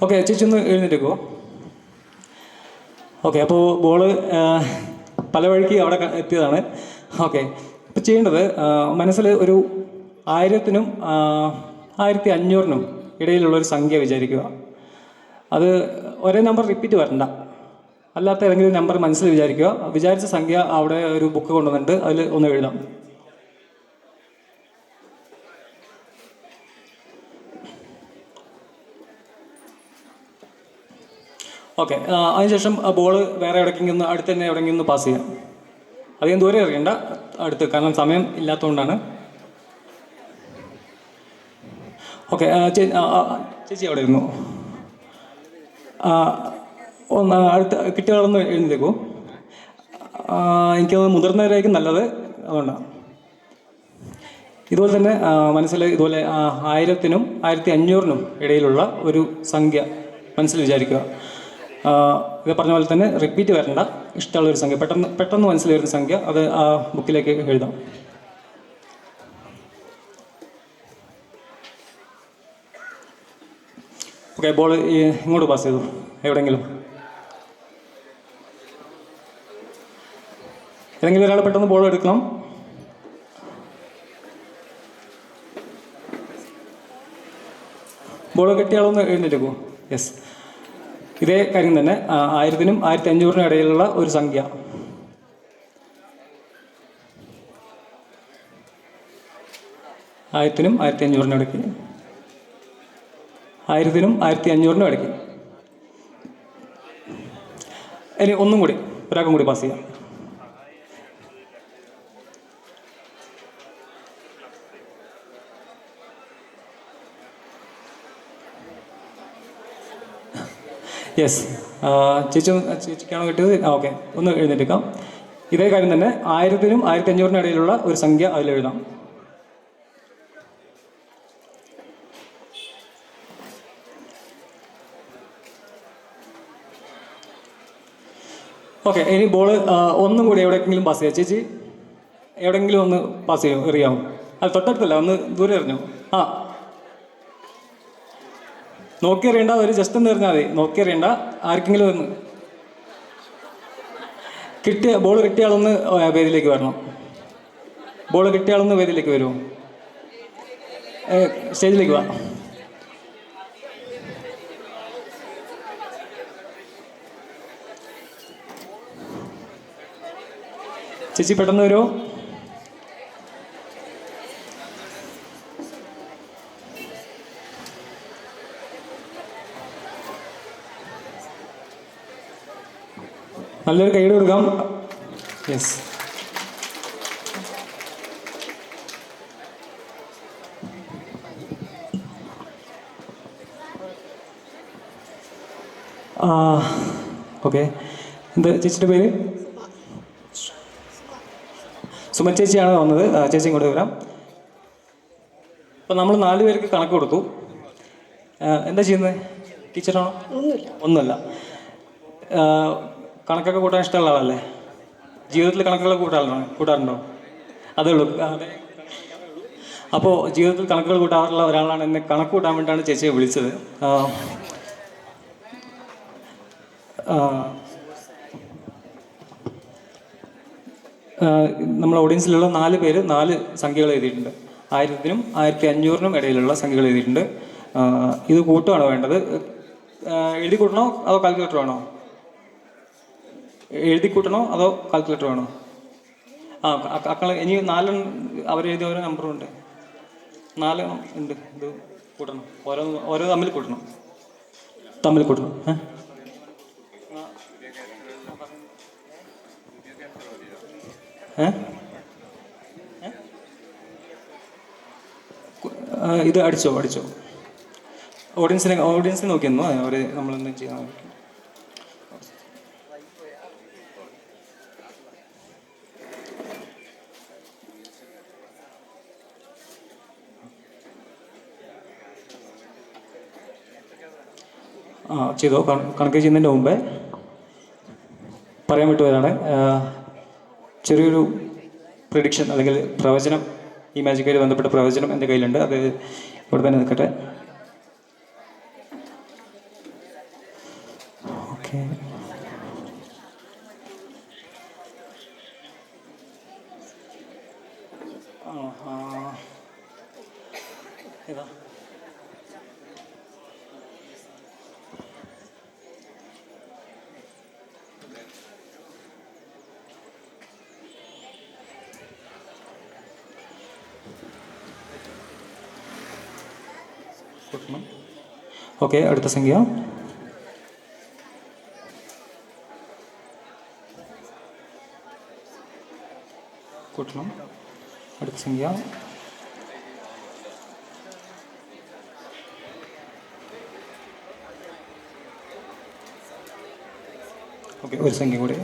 ഓക്കെ, ചേച്ചി ഒന്ന് എഴുന്നേറ്റേക്കോ. ഓക്കെ, അപ്പോൾ ബോള് പല വഴിക്ക് അവിടെ എത്തിയതാണ്. ഓക്കെ, ഇപ്പോൾ ചെയ്യേണ്ടത് മനസ്സിൽ ഒരു 1000-നും 1500-നും ഇടയിലുള്ളൊരു സംഖ്യ വിചാരിക്കുക. അത് ഒരേ നമ്പർ റിപ്പീറ്റ് വരണ്ട. അല്ലാത്ത ഏതെങ്കിലും നമ്പർ മനസ്സിൽ വിചാരിക്കുക. വിചാരിച്ച സംഖ്യ അവിടെ ഒരു ബുക്ക് കൊണ്ടുവന്നിട്ട് അതിൽ ഒന്ന് എഴുതാം. ഓക്കെ, അതിനുശേഷം ബോൾ വേറെ എവിടേക്കെങ്കിലും അടുത്ത് തന്നെ എവിടെയെങ്കിലും ഒന്ന് പാസ് ചെയ്യാം. അധികം ദൂരെ എറിയണ്ട, അടുത്ത്, കാരണം സമയം ഇല്ലാത്തതുകൊണ്ടാണ്. ഓക്കെ, ചേച്ചി അവിടെ ഇരുന്നു. ഒന്ന് അടുത്ത കിട്ടിയതൊന്ന് എഴുന്നേക്കൂ. എനിക്കത് മുതിർന്നവരായിരിക്കും നല്ലത്, അതുകൊണ്ടാണ്. ഇതുപോലെ തന്നെ മനസ്സിൽ ഇതുപോലെ 1000-നും 1500-നും ഇടയിലുള്ള ഒരു സംഖ്യ മനസ്സിൽ വിചാരിക്കുക. ഇത് പറഞ്ഞ പോലെ തന്നെ റിപ്പീറ്റ് വരേണ്ട, ഇഷ്ടമുള്ളൊരു സംഖ്യ, പെട്ടെന്ന് മനസ്സിൽ വരുന്ന സംഖ്യ അത് ആ ബുക്കിലേക്ക് എഴുതാം. ഓക്കെ, ബോൾ ഇങ്ങോട്ട് പാസ് ചെയ്തു. എവിടെയെങ്കിലും ഏതെങ്കിലും ഒരാൾ പെട്ടെന്ന് ബോൾ എടുക്കണം. ബോൾ കെട്ടിയാളൊന്ന് എഴുന്നേറ്റേക്കോ. യെസ്, ഇതേ കാര്യം തന്നെ 1000-നും 1500-നും ഇടയിലുള്ള ഒരു സംഖ്യ. ആയിരത്തിനും 1500-നും ഇടയ്ക്ക്, 1000-നും 1500-നും ഇടയ്ക്ക്. ഇനി ഒന്നും കൂടി, ഒരാൾക്കും കൂടി പാസ് ചെയ്യാം. യെസ്, ചേച്ചിക്കാണോ കിട്ടിയത്? ഓക്കെ, ഒന്ന് എഴുന്നേറ്റേക്കാം. ഇതേ കാര്യം തന്നെ 1000-നും 1500-നും ഇടയിലുള്ള ഒരു സംഖ്യ അതിലെഴുതാം. ഓക്കെ, ഇനി ബോൾ ഒന്നും കൂടി എവിടെയെങ്കിലും പാസ് ചെയ്യാം. ചേച്ചി എവിടെയെങ്കിലും ഒന്ന് പാസ് ചെയ്യും, എറിയാമോ? അത് തൊട്ടടുത്തല്ല, ഒന്ന് ദൂരെ എറിഞ്ഞോ. ആ, നോക്കി എറിയണ്ട, ഒരു ജസ്റ്റ് ഒന്ന് എറിഞ്ഞാൽ മതി. നോക്കി എറിയണ്ട, ആർക്കെങ്കിലും ഒന്ന് ബോൾ കിട്ടിയ ആളൊന്ന് വേദിയിലേക്ക് വരണം. ബോൾ കിട്ടിയ ആളൊന്ന് വേദിയിലേക്ക് വരുമോ? സ്റ്റേജിലേക്ക് വാ. ചേച്ചി പെട്ടെന്ന് വരുമോ? നല്ലൊരു കൈയ്യടി കൊടുക്കാം. Yes, okay. എന്താ ചേച്ചിയുടെ പേര്? സുമ ചേച്ചിയാണ് വന്നത്. ചേച്ചി ഇങ്ങോട്ട് വരാം. അപ്പം നമ്മൾ 4 പേർക്ക് കണക്ക് കൊടുത്തു. എന്താ ചെയ്യുന്നത്? ടീച്ചറാണോ? ഒന്നുമില്ല. കണക്കൊക്കെ കൂട്ടാൻ ഇഷ്ടമുള്ള ആളല്ലേ? ജീവിതത്തിൽ കണക്കുകൾ കൂട്ടാറുണ്ടോ? അതേ ഉള്ളൂ. അപ്പോൾ ജീവിതത്തിൽ കണക്കുകൾ കൂട്ടാറുള്ള ഒരാളാണ്. എന്നെ കണക്ക് കൂട്ടാൻ വേണ്ടിയിട്ടാണ് ചേച്ചിയെ വിളിച്ചത്. നമ്മൾ ഓഡിയൻസിലുള്ള 4 പേര് 4 സംഖ്യകൾ എഴുതിയിട്ടുണ്ട്. 1000-നും 1500-നും ഇടയിലുള്ള സംഖ്യകൾ എഴുതിയിട്ടുണ്ട്. ഇത് കൂട്ടുകയാണോ വേണ്ടത്? എഴുതി കൂട്ടണോ അതോ കാൽക്കുലേറ്റർ വേണോ? എഴുതി കൂട്ടണോ അതോ കാൽക്കുലേറ്റർ വേണോ? ഇനി 4 അവരെഴുതിയ ഓരോ നമ്പറുണ്ട്. 4 ഉണ്ട്. ഇത് കൂട്ടണം, ഓരോ തമ്മിൽ കൂട്ടണം. ഇത് അടിച്ചോ. ഓഡിയൻസിനെ നോക്കിയെന്നോ അവർ നമ്മളൊന്നും ചെയ്യാൻ. ചെയ്തോ. കണക്ക് ചെയ്യുന്നതിൻ്റെ മുമ്പേ പറയാൻ വിട്ടുപോയതാണ്. ചെറിയൊരു പ്രിഡിക്ഷൻ അല്ലെങ്കിൽ പ്രവചനം, ഈ മാജിക്കായി ബന്ധപ്പെട്ട പ്രവചനം എൻ്റെ കയ്യിലുണ്ട്. അത് ഇവിടെ തന്നെ നിൽക്കട്ടെ. ഓക്കെ, ഏതാ? ഓക്കെ, അടുത്ത സംഖ്യ. കൂട്ടണം. അടുത്ത സംഖ്യ. ഓക്കെ, ഒരു സംഖ്യ കൂടി.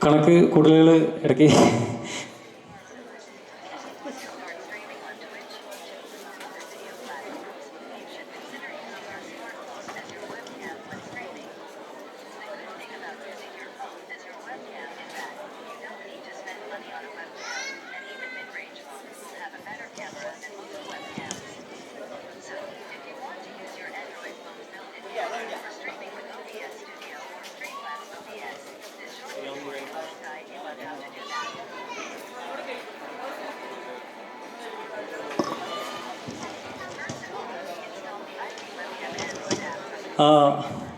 കണക്ക് കൂടുതലുകൾ ഇടയ്ക്ക്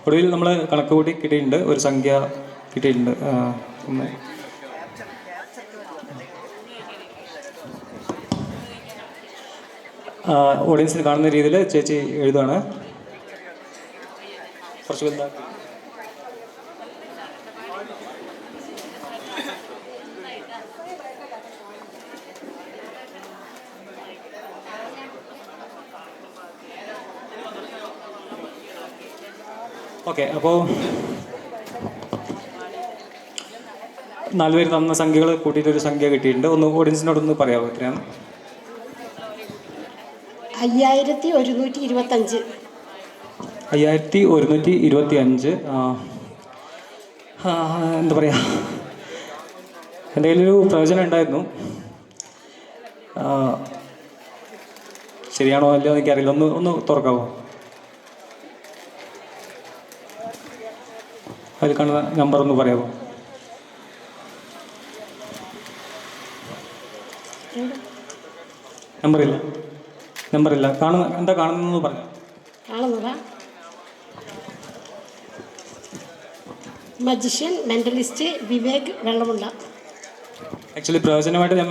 ഒടുവിൽ നമ്മൾ കണക്ക് കൂട്ടി കിട്ടിയിട്ടുണ്ട്, ഒരു സംഖ്യ കിട്ടിയിട്ടുണ്ട്. ഒന്ന് ഓഡിയൻസിന് കാണുന്ന രീതിയിൽ ചേച്ചി എഴുതുകയാണ്. കുറച്ച് വലുതാക്കി. ഓക്കെ, അപ്പോൾ 4 പേര് തന്ന സംഖ്യകൾ കൂട്ടിയിട്ടൊരു സംഖ്യ കിട്ടിയിട്ടുണ്ട്. ഒന്ന് ഓഡിയൻസിനോടൊന്ന് പറയാമോ? എത്രയാണ്? 5125. 5125. എന്താ പറയുക, എൻ്റെ കയ്യിലൊരു പ്രവചനം ഉണ്ടായിരുന്നു. ശരിയാണോ അല്ലയോ എന്ന് എനിക്കറിയില്ല. ഒന്ന് തുറക്കാമോ? അതിൽ കാണുന്ന നമ്പർ ഒന്ന് പറയാമോ? നമ്പറില്ല. എന്താ കാണുന്നതെന്ന് പറഞ്ഞു. Magician, mentalist, Vivek, Vellamunda. Actually പ്രവചനമായിട്ട് ഞാൻ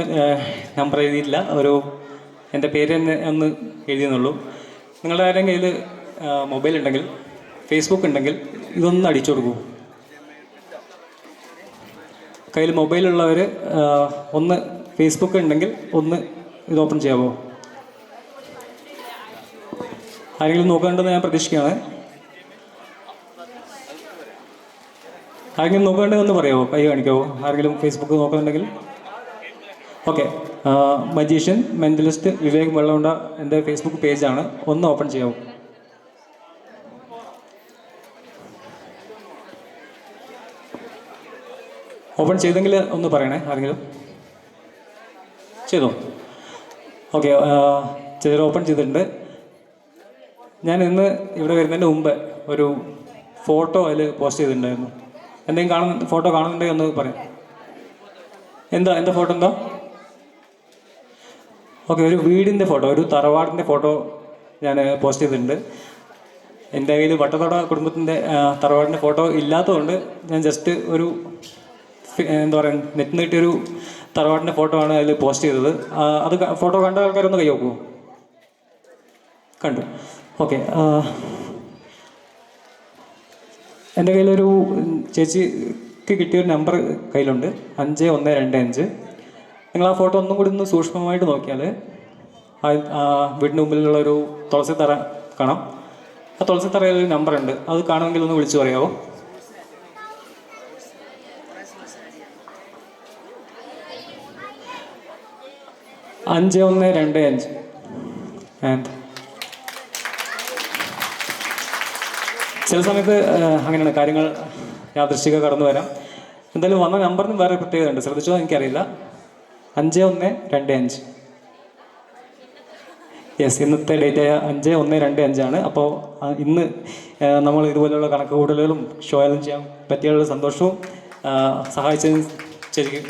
നമ്പർ എഴുതിയിട്ടില്ല, എൻ്റെ പേര് തന്നെ ഒന്ന് എഴുതിയെന്നുള്ളൂ. നിങ്ങളുടെ ആരുടെയും കയ്യിൽ മൊബൈൽ ഉണ്ടെങ്കിൽ, ഫേസ്ബുക്ക് ഉണ്ടെങ്കിൽ ഇതൊന്ന് അടിച്ചു കൊടുക്കൂ. കയ്യിൽ മൊബൈലുള്ളവർ ഒന്ന് ഫേസ്ബുക്ക് ഉണ്ടെങ്കിൽ ഒന്ന് ഇത് ഓപ്പൺ ചെയ്യാമോ? ആരെങ്കിലും നോക്കേണ്ടതെന്ന് ഞാൻ പ്രതീക്ഷിക്കുകയാണ്. ആരെങ്കിലും നോക്കേണ്ടത് ഒന്ന് പറയാമോ? കൈ കാണിക്കാമോ? ആരെങ്കിലും ഫേസ്ബുക്ക് നോക്കുന്നുണ്ടെങ്കിൽ? Okay, magician, mentalist, Vivek Vellamunda എൻ്റെ ഫേസ്ബുക്ക് പേജാണ്. ഒന്ന് ഓപ്പൺ ചെയ്യാമോ? ഓപ്പൺ ചെയ്തെങ്കിൽ ഒന്ന് പറയണേ. ആരെങ്കിലും ചെയ്തോ? ഓക്കെ, ചിലർ ഓപ്പൺ ചെയ്തിട്ടുണ്ട്. ഞാൻ ഇന്ന് ഇവിടെ വരുന്നതിൻ്റെ മുമ്പ് ഒരു ഫോട്ടോ അതിൽ പോസ്റ്റ് ചെയ്തിട്ടുണ്ടായിരുന്നു. എന്തെങ്കിലും ഫോട്ടോ കാണുന്നുണ്ടെങ്കിൽ ഒന്ന് പറയാം. എന്താ ഫോട്ടോ എന്താ? ഓക്കെ, ഒരു വീടിൻ്റെ ഫോട്ടോ, ഒരു തറവാടിൻ്റെ ഫോട്ടോ ഞാൻ പോസ്റ്റ് ചെയ്തിട്ടുണ്ട്. എൻ്റെ കയ്യിൽ വട്ടത്തോട കുടുംബത്തിൻ്റെ തറവാടിൻ്റെ ഫോട്ടോ ഇല്ലാത്തതുകൊണ്ട് ഞാൻ ജസ്റ്റ് ഒരു എന്താ പറയുക, നെറ്റ് നീട്ടിയൊരു തറവാടിൻ്റെ ഫോട്ടോ ആണ് അതിൽ പോസ്റ്റ് ചെയ്തത്. അത് ഫോട്ടോ കണ്ട ആൾക്കാരൊന്ന് കൈ നോക്കുമോ? കണ്ടു. ഓക്കെ, എൻ്റെ കയ്യിലൊരു ചേച്ചിക്ക് കിട്ടിയൊരു നമ്പർ കയ്യിലുണ്ട്, 5125. നിങ്ങൾ ആ ഫോട്ടോ ഒന്നും കൂടി ഒന്ന് സൂക്ഷ്മമായിട്ട് നോക്കിയാൽ വീടിൻ്റെ മുമ്പിലുള്ളൊരു തുളസി തറ കാണാം. ആ തുളസി തറയിലൊരു നമ്പറുണ്ട്, അത് കാണുമെങ്കിൽ ഒന്ന് വിളിച്ചു പറയാമോ? 5125 ആൻഡ് ചില സമയത്ത് അങ്ങനെയാണ് കാര്യങ്ങൾ യാദൃശ്ചിക കടന്നു വരാം. എന്തായാലും വന്ന നമ്പറിന് വേറെ പ്രത്യേകത ഉണ്ട്, ശ്രദ്ധിച്ചോ എനിക്കറിയില്ല. 5125. യെസ്, ഇന്നത്തെ ഡേറ്റ് 5125 അപ്പോൾ ഇന്ന് നമ്മൾ ഇതുപോലെയുള്ള കണക്ക് കൂട്ടലുകളും ഷോയെല്ലാം ചെയ്യാൻ പറ്റിയുള്ള സന്തോഷവും സഹായിച്ചതിന് ശരിക്കും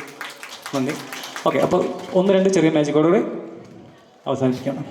നന്ദി. ഓക്കെ, അപ്പോൾ 1-2 ചെറിയ മാജിക്കോടുകൂടി അവസാനിപ്പിക്കണം.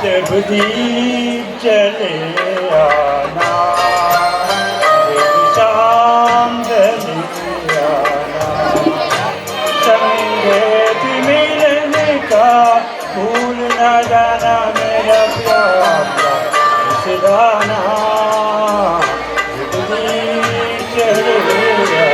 जगदीप चले आना, शाम ढले आना, संगे भी मिलने का भूल न जाना मेरा प्यारा सिदाना। जगदीप चले आना।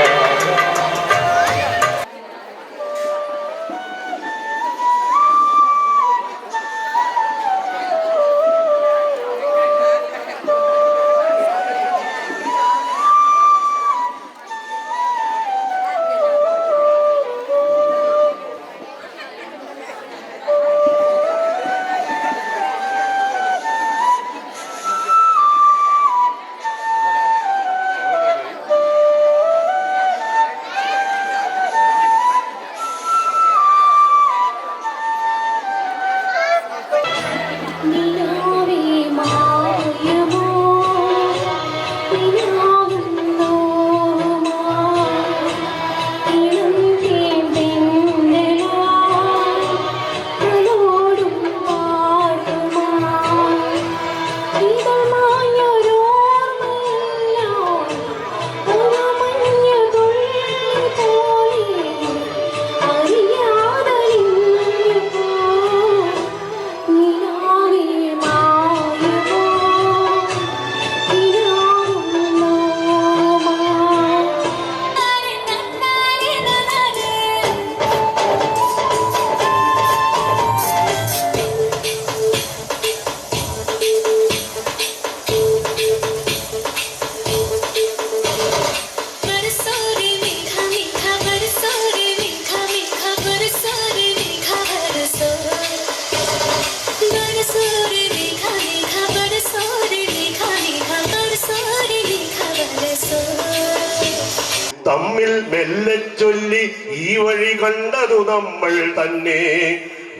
മെല്ലെ ചൊല്ലി ഈ വഴി കണ്ടതു നമ്മൾ തന്നെ.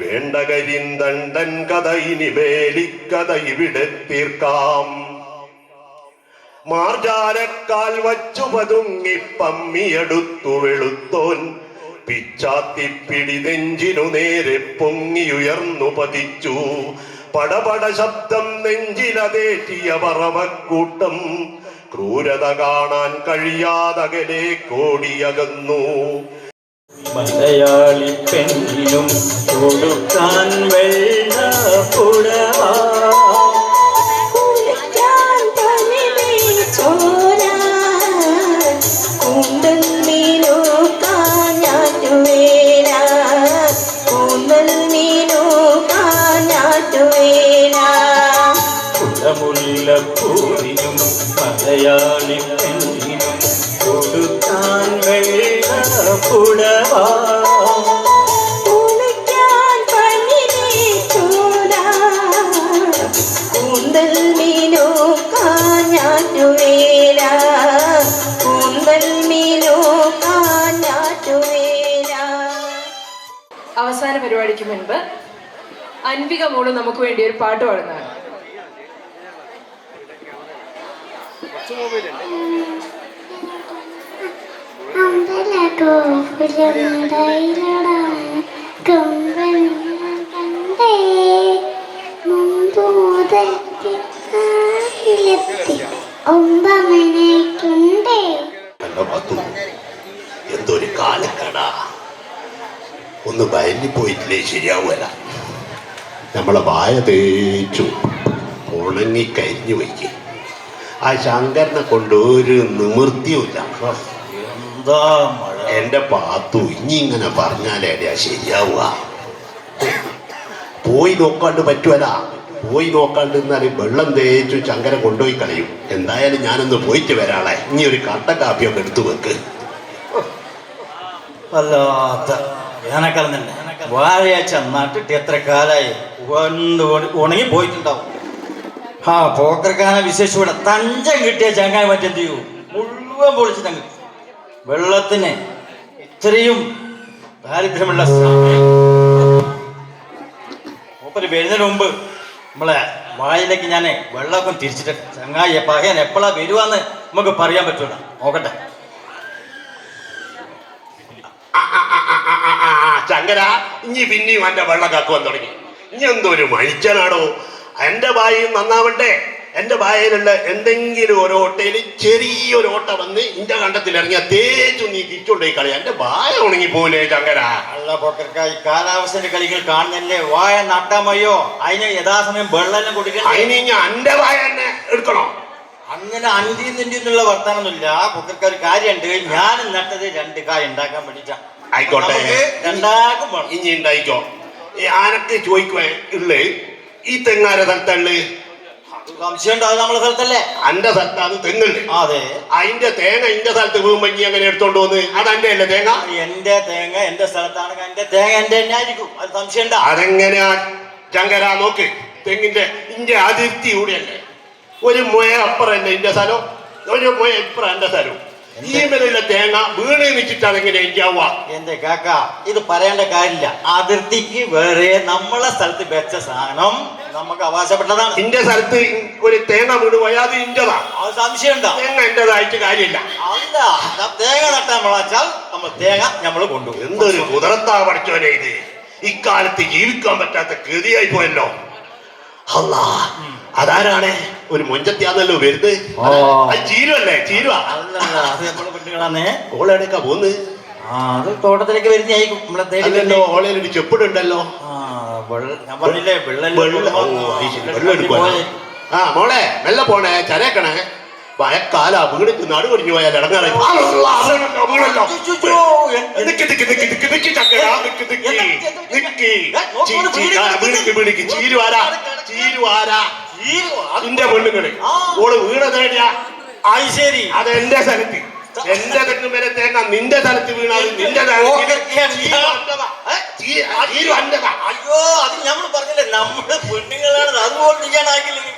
വേണ്ട കരിന്തണ്ടൻ കഥ ഇനി മേലിക്കഥ ഇവിടെ തീർക്കാം. മാർജാലക്കാൽ വച്ചു പതുങ്ങി പമ്മിയെടുത്തു വെളുത്തോൻ. പിച്ചാത്തിപ്പിടി നെഞ്ചിനു നേരെ പൊങ്ങിയുയർന്നു പതിച്ചു. പടപട ശബ്ദം നെഞ്ചിലതേറ്റിയ പറവക്കൂട്ടം. ക്രൂരത കാണാൻ കഴിയാതകലെ കോടിയകന്നു. മലയാളി പെണ്ണിനും കൊടുക്കാൻ വെള്ള പുടവ. മുല്ലപ്പൂവിനും മലയാളി പെണ്ണിനും കൊടുക്കാൻ വെള്ള പുടവ. അവസാന പരിപാടിക്ക് മുൻപ് അൻവിക മോള് നമുക്ക് വേണ്ടി ഒരു പാട്ട് പാടുന്നതാണ്. എന്തൊരു കാലക്കട, ഒന്ന് ഭയന്നു പോയിട്ടില്ലേ ശരിയാവുമല്ല. നമ്മളെ വായ തേച്ചു ഉണങ്ങി കരിഞ്ഞു വയ്ക്കും. ആ ശങ്കരനെ കൊണ്ട് ഒരു നിവൃത്തിയുമില്ല. എന്താ എന്റെ പാത്തു ഇനി ഇങ്ങനെ പറഞ്ഞാലേടാ ശരിയാവുക. പോയി നോക്കാണ്ട് പറ്റുമല്ല. പോയി നോക്കാണ്ട് എന്നാലും വെള്ളം തേച്ചു ശങ്കര കൊണ്ടുപോയി കളയും. എന്തായാലും ഞാനൊന്ന് പോയിട്ട് വരാളെ. ഇനി ഒരു കട്ട കാപ്പിയൊക്കെ എടുത്തു വെക്ക്. വല്ലാത്ത വേനൽക്കാലം തന്നെ. വാഴയാഴ്ച നട്ടിട്ട് എത്ര കാലായി ഉണങ്ങി പോയിട്ടുണ്ടാവും. ആ പോക്കർക്കാനെ വിശേഷം ഇവിടെ തഞ്ചം കിട്ടിയ ചങ്ങായി മറ്റെന്ത് ചെയ്യൂ, മുഴുവൻ പൊളിച്ചിട്ടങ്ങ്. വെള്ളത്തിന് ഇത്രയും ദാരിദ്ര്യമുള്ള സമയം മൂപ്പര് വരുന്നതിന് മുമ്പ് നമ്മളെ വായിലേക്ക് ഞാൻ വെള്ളമൊക്കെ തിരിച്ചിട്ട് ചങ്ങായി പകയൻ എപ്പോഴാ വരുവാന്ന് നമുക്ക് പറയാൻ പറ്റൂല. നോക്കട്ടെ. ശങ്കര ഇനി പിന്നെയും എന്റെ വെള്ളം കക്കുവാൻ തുടങ്ങി. ഇനി എന്തോ ഒരു മനുഷ്യനാണോ. എന്റെ ബായി നന്നാവട്ടെ. എന്റെ ബായിലുള്ള എന്തെങ്കിലും ഒരു ഓട്ടയിൽ ചെറിയൊരു ഓട്ട വന്ന് ഇന്റെ കണ്ടത്തിൽ ഇറങ്ങിയ തേച്ചു നീ തിരിച്ചുകൊണ്ടേ കളയാ. എന്റെ ബായ ഉണങ്ങി പോലെ ശങ്കര. അല്ല പോക്കർക്കായി കാലാവസ്ഥയുടെ കളികൾ കാണുന്നല്ലേ. വായ നട്ടാമയ്യോ അതിന് യഥാസമയം വെള്ളം കൊടുക്കണം. അതിന് ഇനി എന്റെ ബായ തന്നെ എടുക്കണോ? അങ്ങനെ അന്റി നിന്നുള്ള വർത്താനൊന്നുമില്ല. പൊക്കർക്കാർ കാര്യമുണ്ട്. ഞാൻ നട്ടത് 2 കായ ഉണ്ടാക്കാൻ വേണ്ടിട്ടാ. ആയിക്കോട്ടെ, രണ്ടാക്കും വേണം. ഇനി ഉണ്ടായിക്കോ. ആനക്ക് ചോദിക്കുവേ ഉള്ളു ഈ തെങ്ങാര സ്ഥലത്തുള്ളു. സംശയം ഉണ്ടാവും നമ്മളെ സ്ഥലത്തല്ലേ. എന്റെ സ്ഥലത്താണ് തെങ്ങുണ്ട്. അതെ, അതിന്റെ തേങ്ങ ഇന്റെ സ്ഥലത്ത് വീഴുമ്പോ ഇനി അങ്ങനെ എടുത്തോണ്ട് വന്ന് അതെന്റെ അല്ലേ തേങ്ങ? എന്റെ തേങ്ങ എന്റെ സ്ഥലത്താണെങ്കിൽ എന്റെ തേങ്ങ എന്റെ തന്നെ ആയിരിക്കും. അത് സംശയം ഉണ്ടാ. അതെങ്ങനെയാ ശങ്കര? നോക്ക്, തെങ്ങിന്റെ ഇന്റെ അതിർത്തി കൂടിയല്ലേ. ഒരു മുയ അപ്പുറല്ലേ ഇന്റെ സ്ഥലം, ഒരു മുയ ഇപ്പുറം എന്റെ സ്ഥലം. ഈ മേലുള്ള തേങ്ങ വീണ് നിൽച്ചിട്ടാണ് എങ്ങനെ എനിക്കാവുക? എന്റെ കാക്ക, ഇത് പറയേണ്ട കാര്യമില്ല. അതിർത്തിക്ക് വേറെ നമ്മളെ സ്ഥലത്ത് വെച്ച സാധനം നമുക്ക് അവകാശപ്പെട്ടതാണ്. ഇന്റെ സ്ഥലത്ത് ഒരു തേങ്ങ വീണ് പോയാൽ അത് ഇന്റതാ. അത് സംശയം ഉണ്ടോ? തേങ്ങ എന്റേതായിട്ട് കാര്യമില്ല. അല്ല, തേങ്ങ നട്ടാൻ വളച്ചാൽ നമ്മൾ തേങ്ങ നമ്മൾ കൊണ്ടുപോകും. എന്തൊരു കുതിരത്താ പഠിച്ചോനെ ഇത്. ഇക്കാലത്ത് ജീവിക്കാൻ പറ്റാത്ത ഗതിയായി പോയല്ലോ. അല്ലാ, അതാരാണ്? ഒരു മൊഞ്ചത്തിയാന്നല്ലോ വരുന്നത്. ചീരുവല്ലേ? ചീരുവാ? ഓളെടുക്കാ പോന്ന്? അത് തോട്ടത്തിലേക്ക് വരുന്നതായിരിക്കും. നമ്മളെ ഓളയിലൊരു ചെപ്പിടുണ്ടല്ലോ. ഞാൻ പറഞ്ഞില്ലേ വെള്ളം എടുക്കുവാ. ആ മോളെ മെല്ലെ പോണേ, ചരക്കണേ. വയക്കാല വീണിട്ട് നടുപൊടിഞ്ഞു പോയാൽ ഇടങ്ങാറായി. നിന്റെ പെണ്ണുങ്ങള് ഓള് വീണതേടിയാ. ശരി, അത് എന്റെ സ്ഥലത്ത്. എന്റെ തെങ്ങ് വരെ തേങ്ങ നിന്റെ സ്ഥലത്ത് വീണാൽ നിന്റെ അയ്യോ, അത് നമ്മൾ പറഞ്ഞില്ലേ, നമ്മുടെ പെണ്ണുങ്ങളാണ്. അതുപോലെ ചെയ്യാനാക്കില്ലെങ്കിൽ